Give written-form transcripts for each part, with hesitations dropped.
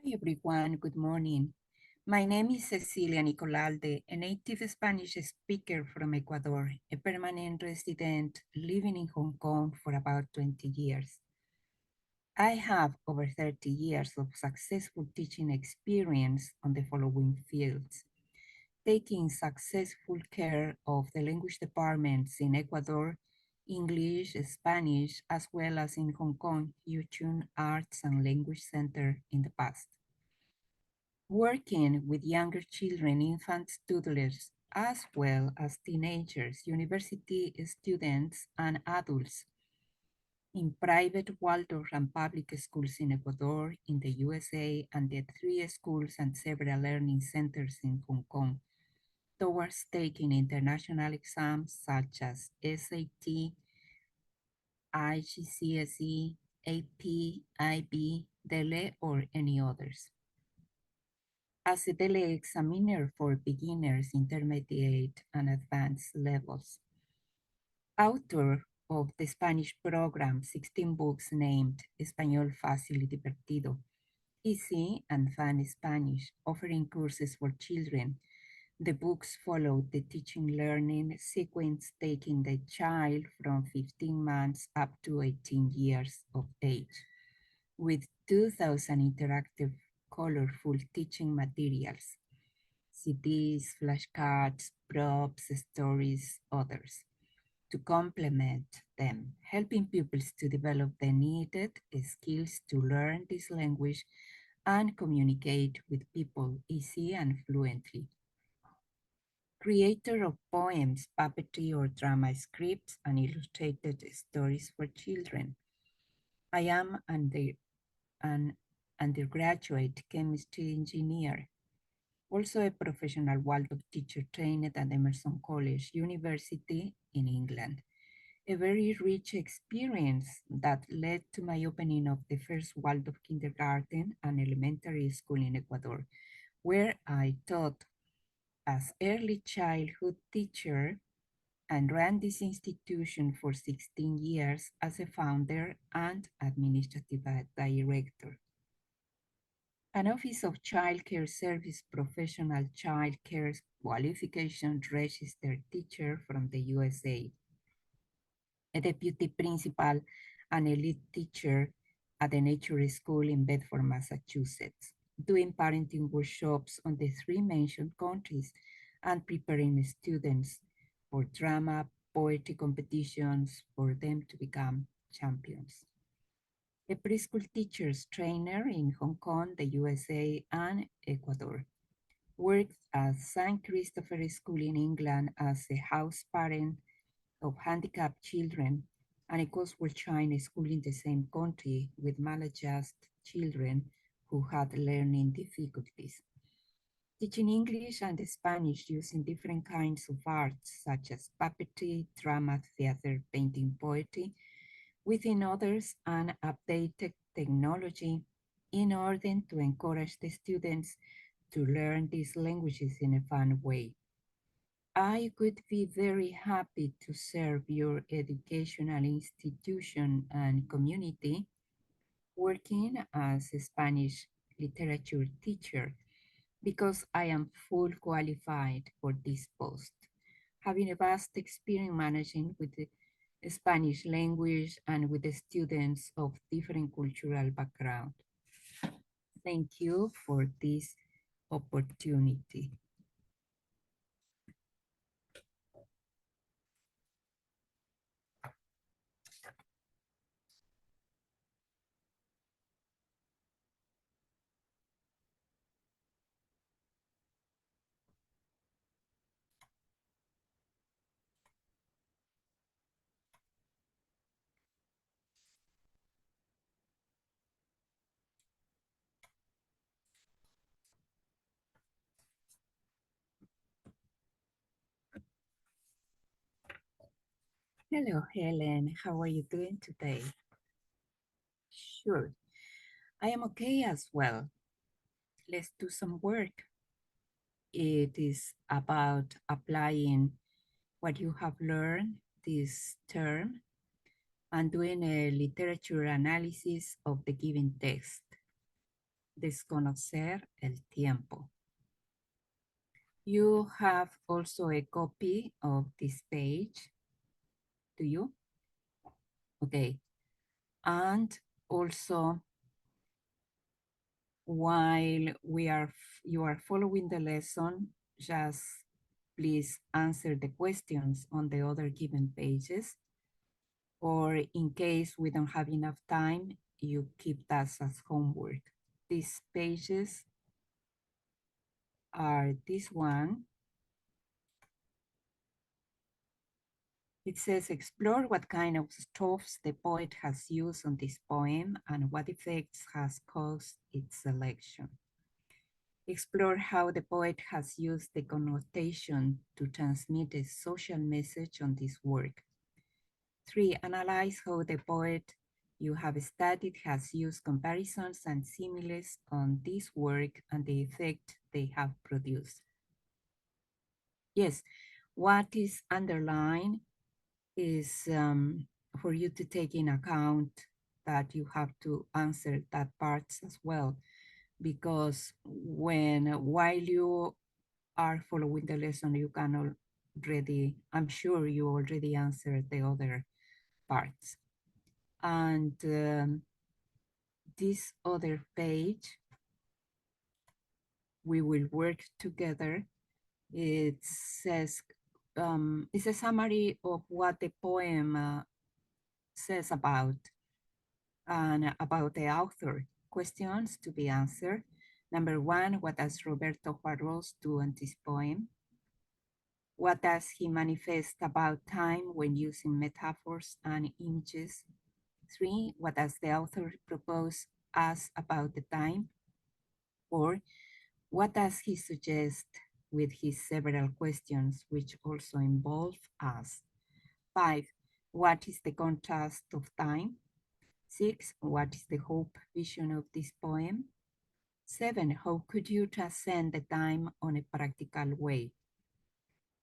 Hi everyone, good morning. My name is Cecilia Nicolalde, a native Spanish speaker from Ecuador, a permanent resident living in Hong Kong for about 20 years. I have over 30 years of successful teaching experience on the following fields: taking successful care of the language departments in Ecuador, English, Spanish, as well as in Hong Kong, Yuchun Arts and Language Center in the past. Working with younger children, infants, toddlers, as well as teenagers, university students, and adults in private Waldorf and public schools in Ecuador, in the USA, and the 3 schools and several learning centers in Hong Kong, towards taking international exams such as SAT, IGCSE, AP, IB, DELE, or any others. As a DELE examiner for beginners, intermediate, and advanced levels. Author of the Spanish program, 16 books named Español Fácil y Divertido, Easy and Fun Spanish, offering courses for children. The books follow the teaching learning sequence, taking the child from 15 months up to 18 years of age, with 2,000 interactive, colorful teaching materials, CDs, flashcards, props, stories, others, to complement them, helping pupils to develop the needed skills to learn this language and communicate with people easy and fluently. Creator of poems, puppetry, or drama scripts and illustrated stories for children. I am an undergraduate chemistry engineer, also a professional Waldorf teacher trained at Emerson College, University in England. A very rich experience that led to my opening of the first Waldorf kindergarten and elementary school in Ecuador, where I taught as early childhood teacher and ran this institution for 16 years as a founder and administrative director. An Office of Child Care Service Professional Child Care Qualification Registered Teacher from the USA, a deputy principal and a lead teacher at the Nature School in Bedford, Massachusetts, doing parenting workshops on the three mentioned countries and preparing students for drama, poetry competitions for them to become champions. A preschool teacher's trainer in Hong Kong, the USA, and Ecuador. Worked at St. Christopher School in England as a house parent of handicapped children and a Cotswold Chinese school in the same country with maladjusted children who had learning difficulties. Teaching English and Spanish using different kinds of arts such as puppetry, drama, theater, painting, poetry, within others, and updated technology in order to encourage the students to learn these languages in a fun way. I would be very happy to serve your educational institution and community working as a Spanish literature teacher because I am full qualified for this post, having a vast experience managing with the Spanish language and with the students of different cultural background. Thank you for this opportunity. Hello, Helen. How are you doing today? Sure, I am okay as well. Let's do some work. It is about applying what you have learned this term and doing a literature analysis of the given text. Desconocer el tiempo. You have also a copy of this page, do you? Okay. And also, while you are following the lesson, just please answer the questions on the other given pages. Or in case we don't have enough time, you keep that as homework. These pages are this one. It says, explore what kind of stuffs the poet has used on this poem and what effects has caused its selection. Explore how the poet has used the connotation to transmit a social message on this work. 3, analyze how the poet you have studied has used comparisons and similes on this work and the effect they have produced. Yes, what is underlined is for you to take in account that you have to answer that part as well, because while you are following the lesson, you can already, I'm sure you already answered the other parts. And this other page, we will work together. It says, it's a summary of what the poem says about and about the author. Questions to be answered. Number 1, what does Roberto Juarros do in this poem? What does he manifest about time when using metaphors and images? 3, what does the author propose us about the time? Or what does he suggest with his several questions, which also involve us? 5, what is the contrast of time? 6, what is the hope vision of this poem? 7, how could you transcend the time on a practical way?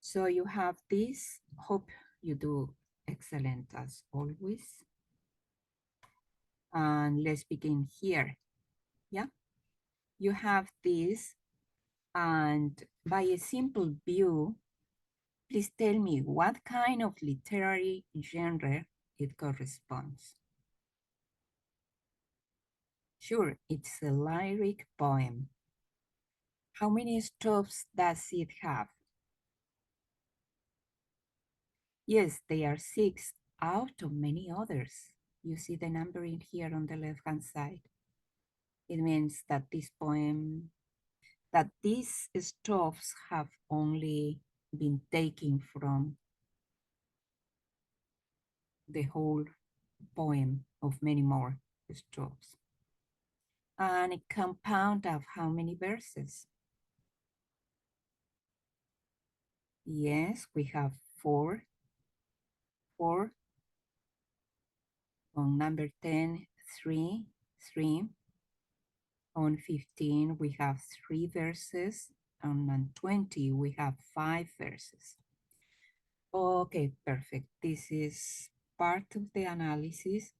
So you have this. Hope you do excellent as always. And let's begin here. Yeah, you have this, and by a simple view, please tell me what kind of literary genre it corresponds. Sure, it's a lyric poem. How many stops does it have? Yes, they are 6 out of many others. You see the numbering here on the left-hand side. It means that these stops have only been taken from the whole poem of many more stops. And a compound of how many verses? Yes, we have 4. 4. On number 10, 3, 3. On 15, we have 3 verses. And on 20, we have 5 verses. Okay, perfect. This is part of the analysis.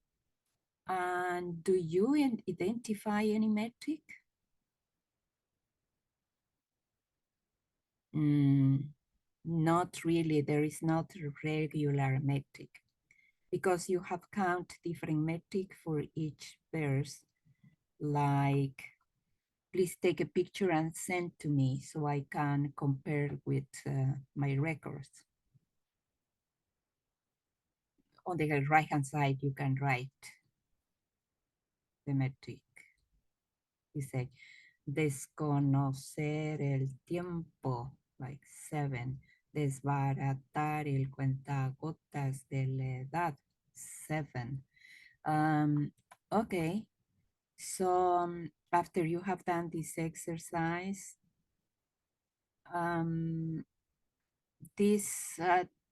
And do you identify any metric? Not really. There is not a regular metric because you have count different metric for each verse. Like, please take a picture and send to me so I can compare with my records. On the right-hand side, you can write the metric. You say, desconocer el tiempo, like 7. Desbaratar el cuentagotas de la edad, 7. Okay, so after you have done this exercise, this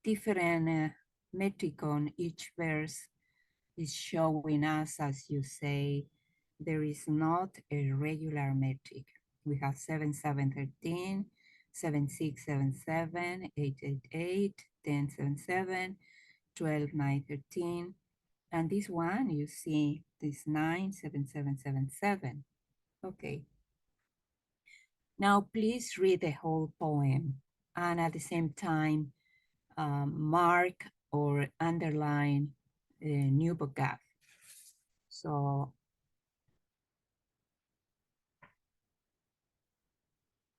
different metric on each verse is showing us, as you say, there is not a regular metric. We have 7, 7, 13, 7, 6, 7, 7, 8, 8, 8, 10, 7, 7, 12, 9, 13. And this one, you see, this 9, 7, 7, 7, 7. Okay. Now, please read the whole poem and at the same time, mark or underline new vocab. So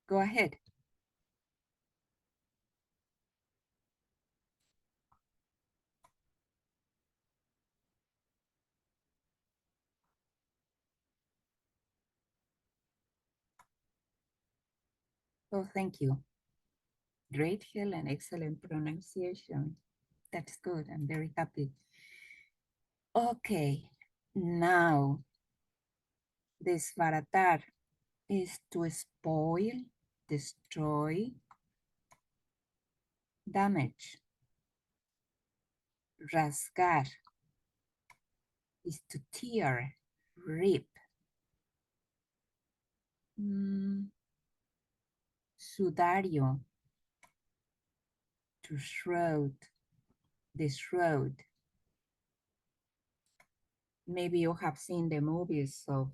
go ahead. Oh, thank you. Great, Helen. Excellent pronunciation. That's good. I'm very happy. Okay. Now, desbaratar is to spoil, destroy, damage. Rasgar is to tear, rip. Mm, Sudario, to shroud, the shroud. Maybe you have seen the movies of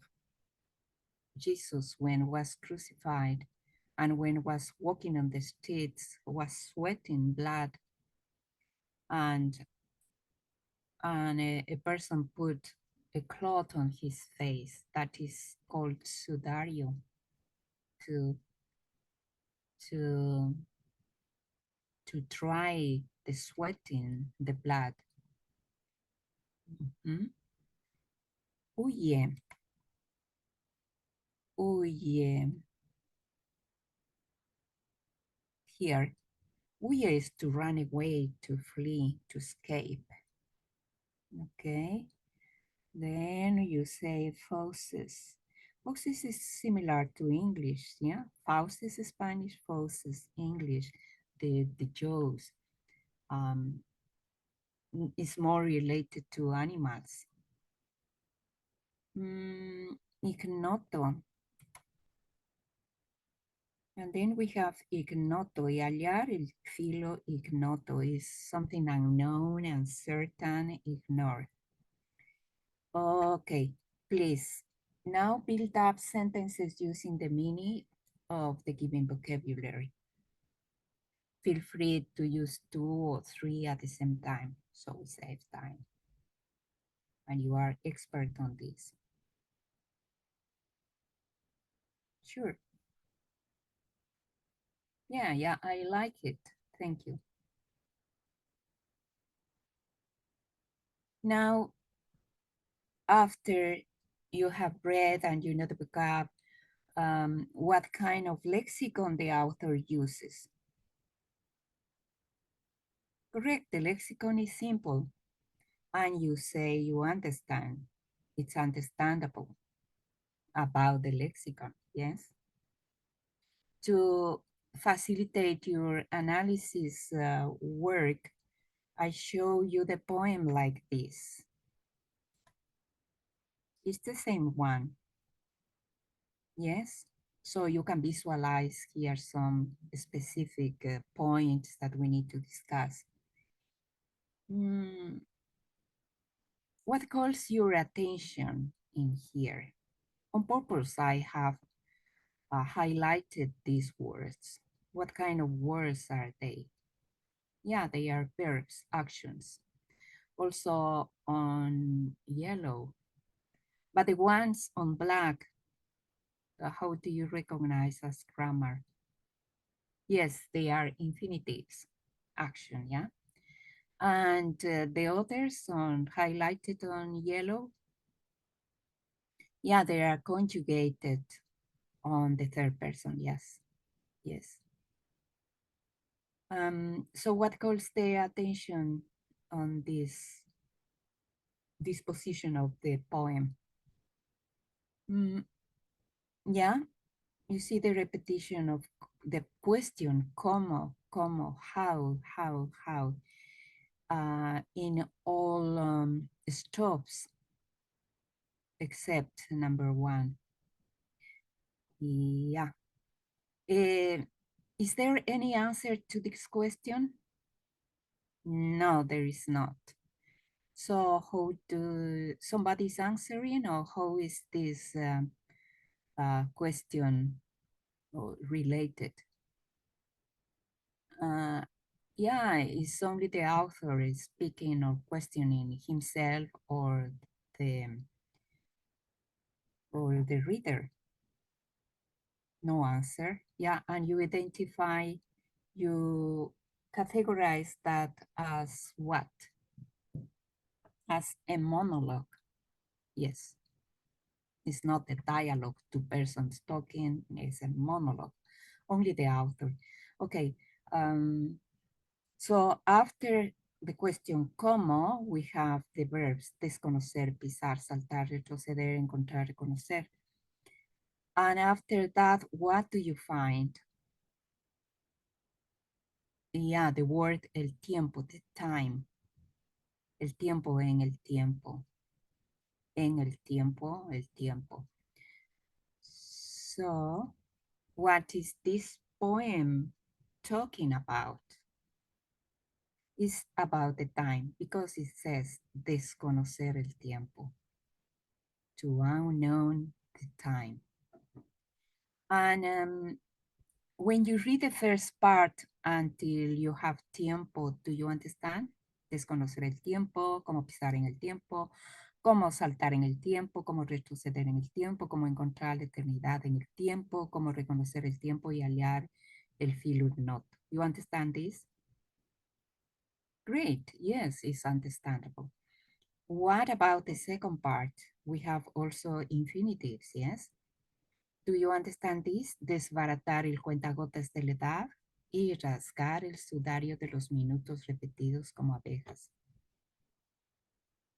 Jesus when was crucified and when was walking on the streets, was sweating blood, and a person put a cloth on his face that is called sudario to to to dry the sweating, the blood. Mhm. Huye, huye. Here, huye is to run away, to flee, to escape. Okay. Then you say fauces. Fauces is similar to English, yeah? Fauces is Spanish, fauces English. The jaws um, is more related to animals. Ignoto. And then we have ignoto. Y hallar el filo ignoto is something unknown, uncertain, ignore. Okay, please. Now build up sentences using the meaning of the given vocabulary. Feel free to use 2 or 3 at the same time, so we save time. And you are expert on this. Sure. Yeah, I like it. Thank you. Now, after you have read and you know the vocab, what kind of lexicon the author uses? Correct, the lexicon is simple. And you say you understand. It's understandable about the lexicon, yes? To facilitate your analysis work, I show you the poem like this. It's the same one, yes? So you can visualize here some specific points that we need to discuss. Mm, what calls your attention in here? On purpose, I have highlighted these words. What kind of words are they? Yeah, they are verbs, actions. Also on yellow, but the ones on black, how do you recognize as grammar? Yes, they are infinitives, action, yeah? And the others on highlighted on yellow, yeah, they are conjugated on the third person, yes, yes. So what calls the attention on this position of the poem? Mm, yeah, you see the repetition of the question, como, how, in all stops except number 1. Yeah. Is there any answer to this question? No, there is not. So how do somebody's answering or how is this question related. Uh, yeah, it's only the author is speaking or questioning himself the or the reader. No answer. Yeah, and you identify, you categorize that as what? As a monologue. Yes, it's not a dialogue, two persons talking, it's a monologue. Only the author. Okay, um, so after the question cómo, we have the verbs desconocer, pisar, saltar, retroceder, encontrar, reconocer. And after that, what do you find? Yeah, the word el tiempo, the time. El tiempo en el tiempo. En el tiempo, el tiempo. So, what is this poem talking about? It's about the time because it says desconocer el tiempo. To unknown the time. And when you read the first part until you have tiempo, do you understand? Desconocer el tiempo, cómo pisar en el tiempo, cómo saltar en el tiempo, cómo retroceder en el tiempo, cómo encontrar la eternidad en el tiempo, cómo reconocer el tiempo y hallar el filo not. You understand this? Great, yes, it's understandable. What about the second part? We have also infinitives, yes? Do you understand this? Desbaratar el cuentagotas de la edad y rasgar el sudario de los minutos repetidos como abejas.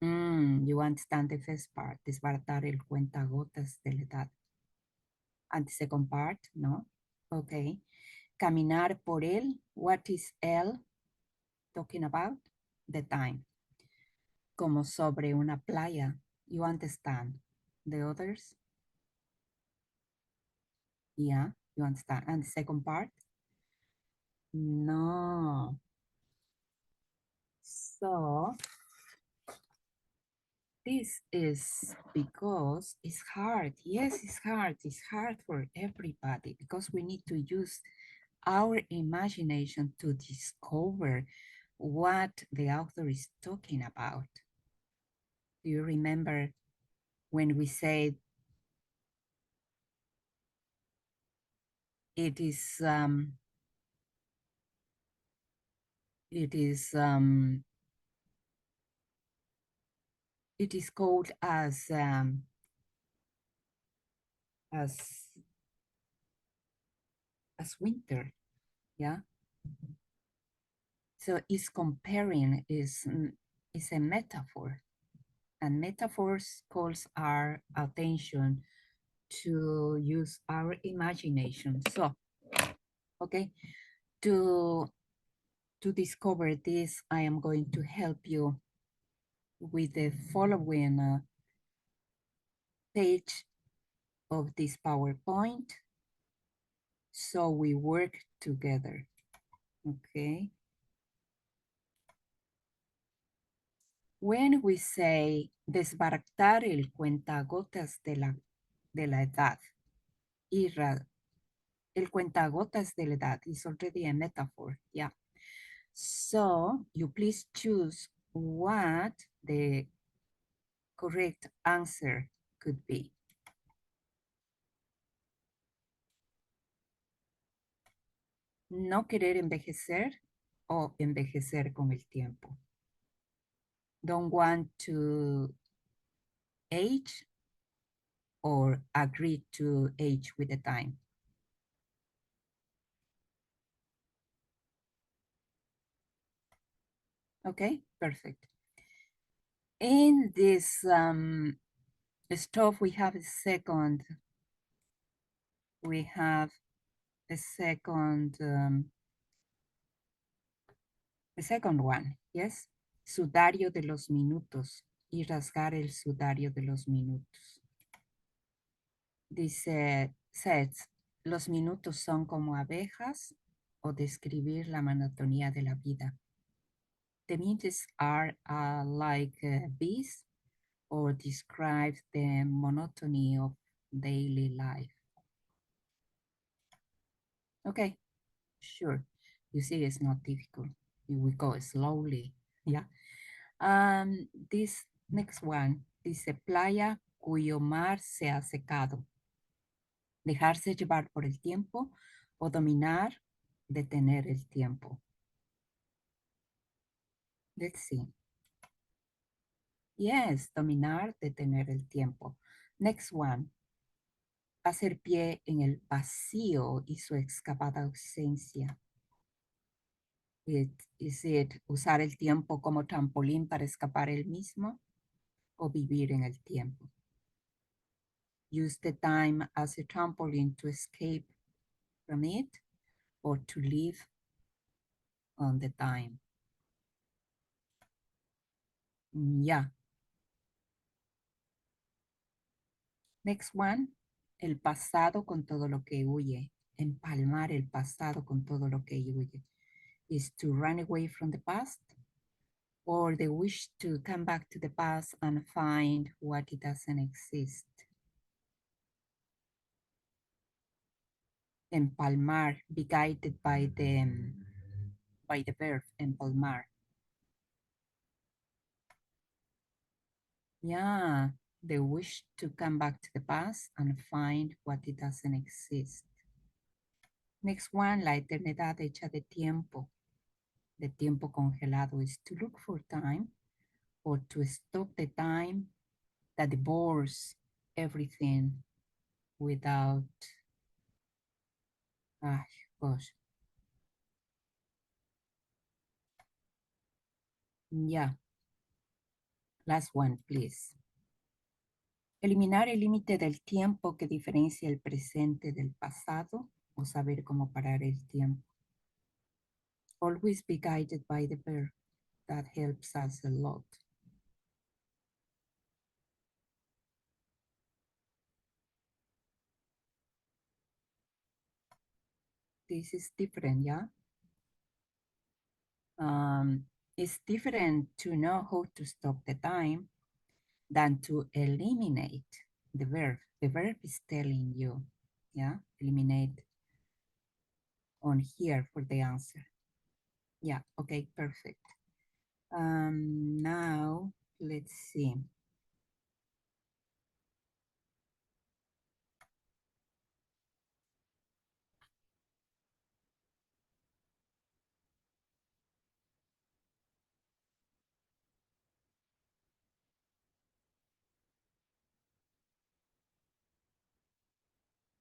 You understand the first part, desbaratar el cuentagotas de la edad. And the second part, no? Okay. Caminar por él, what is él talking about? The time. Como sobre una playa, you understand. The others? Yeah, you understand. And the second part? No. So, this is because it's hard. Yes, it's hard. It's hard for everybody because we need to use our imagination to discover what the author is talking about. Do you remember when we said it is it is it is called as as winter, yeah? So is comparing is a metaphor, and metaphors calls our attention to use our imagination. So, okay, to discover this, I am going to help you with the following page of this PowerPoint. So we work together, okay? When we say desbaratar el cuentagotas de la edad, el cuentagotas de la edad is already a metaphor, yeah. So you please choose what the correct answer could be. No querer envejecer o envejecer con el tiempo. Don't want to age or agree to age with the time. Okay, perfect. In this stuff, we have a second the second one, yes? Sudario de los minutos y rasgar el sudario de los minutos. Dice, says, los minutos son como abejas o describir la monotonía de la vida. The minutes are like bees or describe the monotony of daily life. Okay, sure. You see, it's not difficult. We go slowly. Yeah. This next one dice playa cuyo mar se ha secado. Dejarse llevar por el tiempo o dominar, detener el tiempo. Let's see. Yes, dominar, detener el tiempo. Next one. Hacer pie en el vacío y su excavada ausencia. Is it usar el tiempo como trampolín para escapar el mismo o vivir en el tiempo? Use the time as a trampoline to escape from it or to live on the time. Yeah. Next one, el pasado con todo lo que huye. Empalmar el pasado con todo lo que huye. Is to run away from the past or the wish to come back to the past and find what it doesn't exist. Empalmar, be guided by the verb empalmar. Yeah, the wish to come back to the past and find what it doesn't exist. Next one, la eternidad hecha de tiempo. The tiempo congelado is to look for time or to stop the time that devours everything without, ah, gosh. Yeah, last one, please. Eliminar el límite del tiempo que diferencia el presente del pasado o saber cómo parar el tiempo. Always be guided by the verb. That helps us a lot. This is different, yeah? It's different to know how to stop the time than to eliminate the verb. The verb is telling you, yeah? Eliminate on here for the answer. Yeah, okay, perfect. Now, let's see.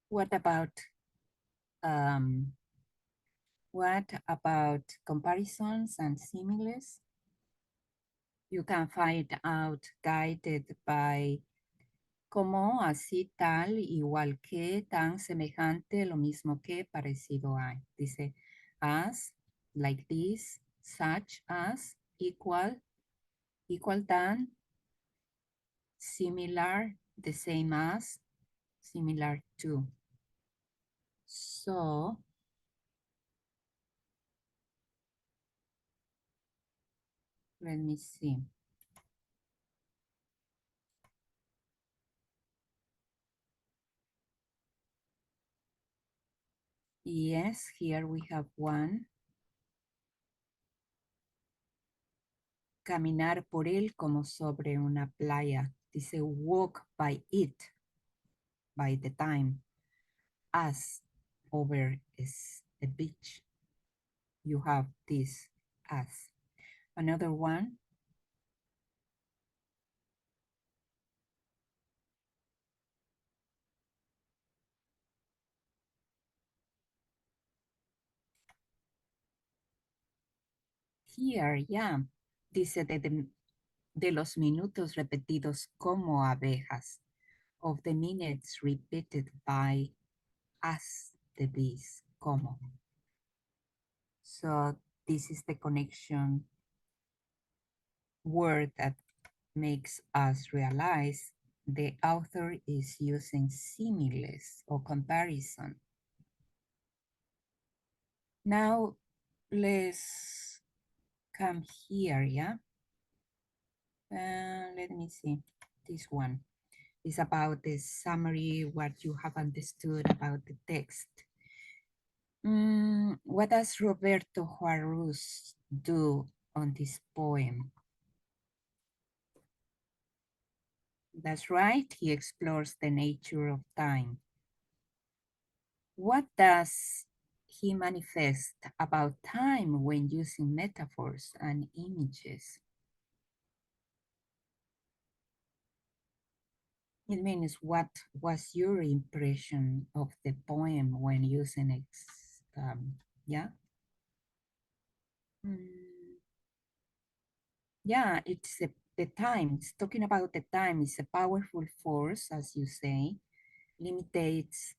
What about um, comparisons and similes? You can find out guided by como, así, tal, igual que, tan, semejante, lo mismo que, parecido a. Dice as, like this, such as, equal, equal than, similar, the same as, similar to. So, let me see. Yes, here we have one. Caminar por él como sobre una playa. Dice walk by it, by the time, as over is a beach. You have this as. Another one. Here, yeah. Dice de los minutos repetidos como abejas. Of the minutes repeated by as the bees, como. So this is the connection word that makes us realize the author is using similes or comparison. Now let's come here, yeah? Let me see, this one. It's about the summary, what you have understood about the text. What does Roberto Juarez do on this poem? That's right, he explores the nature of time. What does he manifest about time when using metaphors and images? It means what was your impression of the poem when using it? Yeah. Mm, yeah, the time. It's talking about the time. It's a powerful force, as you say, limitates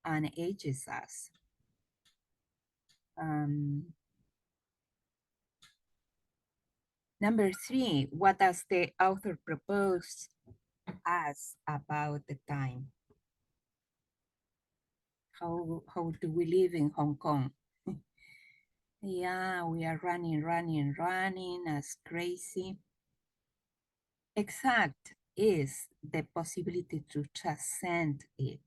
and ages us. Um, Number three, what does the author propose us about the time? How do we live in Hong Kong? Yeah, we are running, running, running as crazy. Exact is the possibility to transcend it.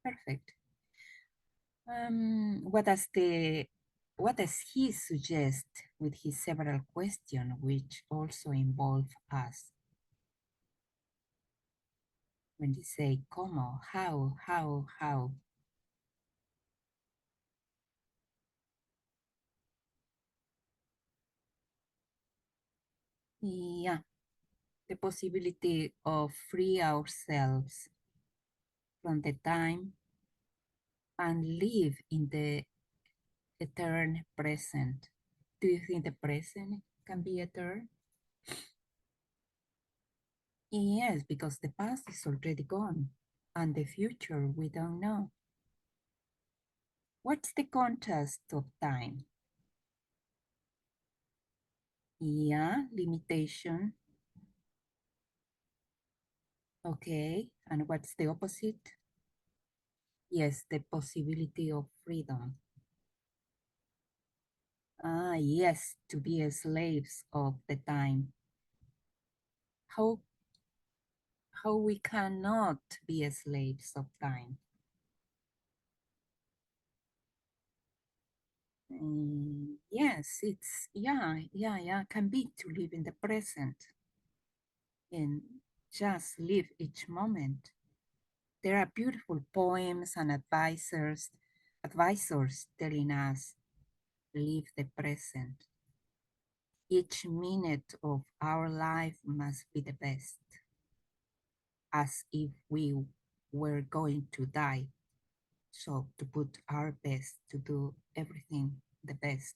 Perfect. What does he suggest with his several questions, which also involve us? When they say, "Como?" How? Yeah, the possibility of free ourselves from the time and live in the eternal present. Do you think the present can be eternal? Yes, because the past is already gone and the future we don't know. What's the contrast of time? Yeah, limitation. Okay, and what's the opposite? Yes, the possibility of freedom. Ah, yes, to be slaves of the time. How how we cannot be slaves of time? Yes, it's yeah, can be to live in the present and just live each moment. There are beautiful poems and advisors telling us live the present. Each minute of our life must be the best, as if we were going to die. So to put our best, to do everything the best.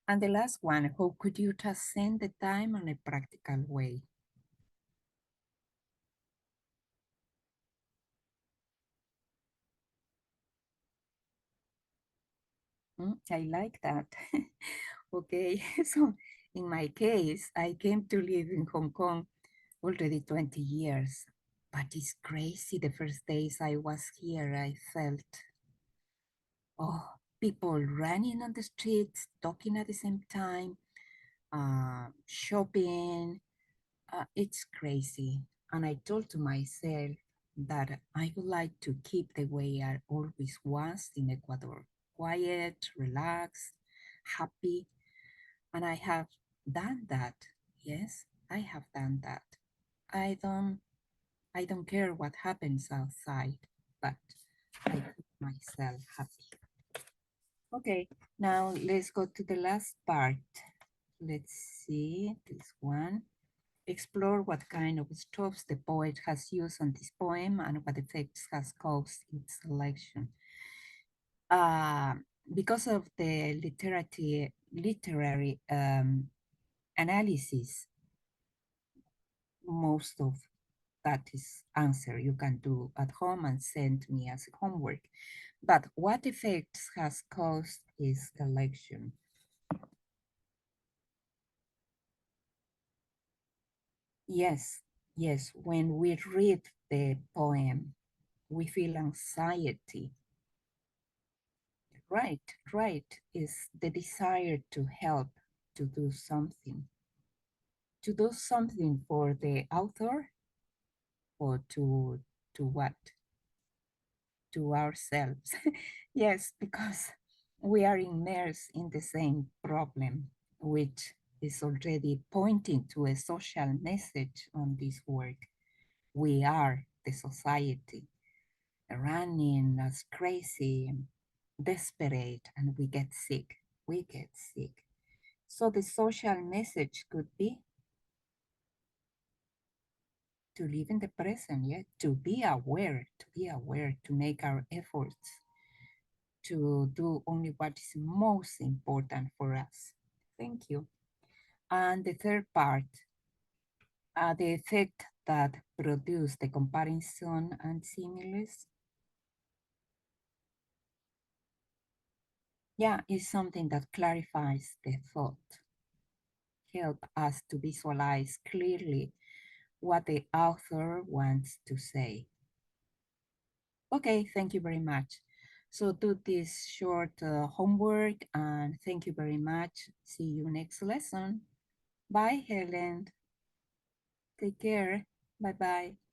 And the last one, how could you transcend the time in a practical way? I like that. Okay, so in my case, I came to live in Hong Kong already 20 years. But it's crazy. The first days I was here, I felt, oh, people running on the streets, talking at the same time, shopping. It's crazy. And I told to myself that I would like to keep the way I always was in Ecuador, quiet, relaxed, happy. And I have done that. Yes, I have done that. I don't I don't care what happens outside, but I keep myself happy. Okay, now let's go to the last part. Let's see this one. Explore what kind of tropes the poet has used on this poem and what effects has caused its selection. Uh, because of the literary analysis, most of that is answer you can do at home and send me as homework. But what effects has caused his election? Yes, yes, when we read the poem, we feel anxiety. Right, right, is the desire to help, to do something, to do something for the author or to what? To ourselves. Yes, because we are immersed in the same problem, which is already pointing to a social message on this work. We are the society running as crazy, desperate, and we get sick. We get sick. So the social message could be to live in the present, yeah, to be aware, to make our efforts to do only what is most important for us. Thank you. And the third part, the effect that produce the comparison and similes, yeah, is something that clarifies the thought, help us to visualize clearly what the author wants to say. Okay, thank you very much. So do this short homework and thank you very much. See you next lesson. Bye, Helen. Take care. Bye bye.